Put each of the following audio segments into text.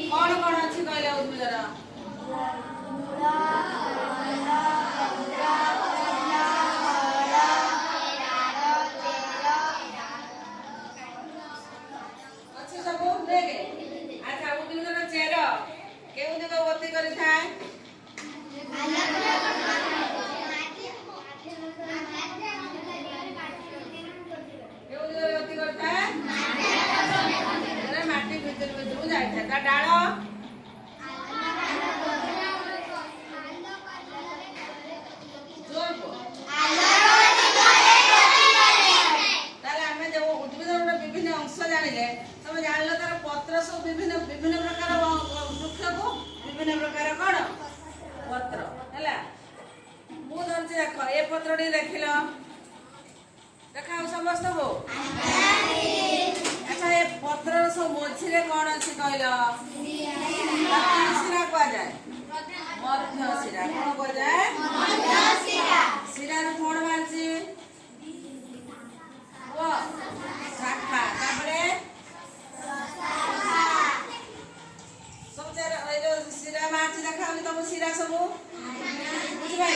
कौन कौन अच्छी कहले उद्भिदर अच्छे सब देखे अच्छा उद्भिदर चेर केउ दिग गति करि थाए केउ दिग गति करि थाए माटी भीतर भीतर जाय था ता डाळ जोर को ताले हमें जो उद्भिदर विभिन्न अंश जानिले तमे जानलो तार पत्र सब विभिन्न विभिन्न प्रकार वृक्ष को विभिन्न प्रकार कोन पत्र हैला मु धरछि देखो ए पत्रटी देखिलो देखाओ समस्त हो अच्छा ये पत्र सब मझिरे कौन अच्छी कहल शिरा कह जाए मध्य शिरा कौन कह जाए शिरा कौन बाहरी शाखा सब शिरा बाहरी देखा तुम शिरा सब बुझे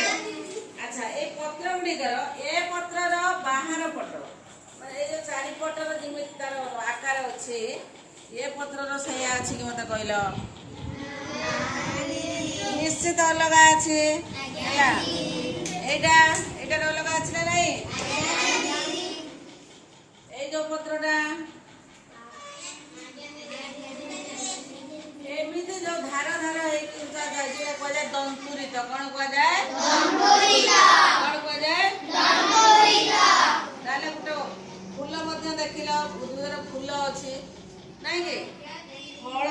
अच्छा ये पत्र गुड़िकर ए पत्रर बाहर पट ये जो चारिपटर जिमित तार आकार अच्छे ये पत्रर सैया अच्छी कि मत कहल निश्चित अलग अच्छे एटार अलग अच्छे ना नहीं ये जो पत्रटा एमती जो धार धार कह दंतुरित कौन कह जाए कौन कह जाए गोटे फूल देखिल उद्भिदर फूल अच्छी नहीं कि फल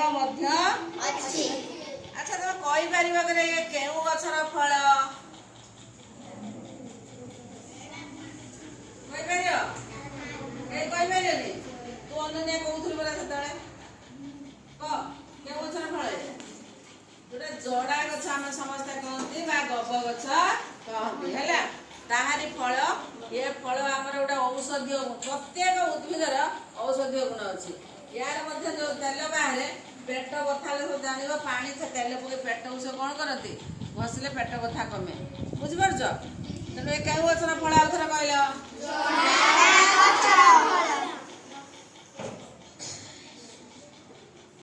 अच्छी अच्छा तुम कहीपर केउ गछर फल कहीपर तू अनन्या कहूल परा से कह केउ गछर फल जोटा जड़ा गछ आम समस्ते कहती गब गछ कहती है ताहारी फल ये फल आमर गोटे औषधीय प्रत्येक उद्भिदर औषधीय गुण अच्छी यार मध्य जो तेल बाहर पेट बथा सब जान पानी तेल पकड़ पेट को से कौन करती घषिले पेट बथा कमे बुझिपार तेणु ये केउ गछर फल आउ थर कहल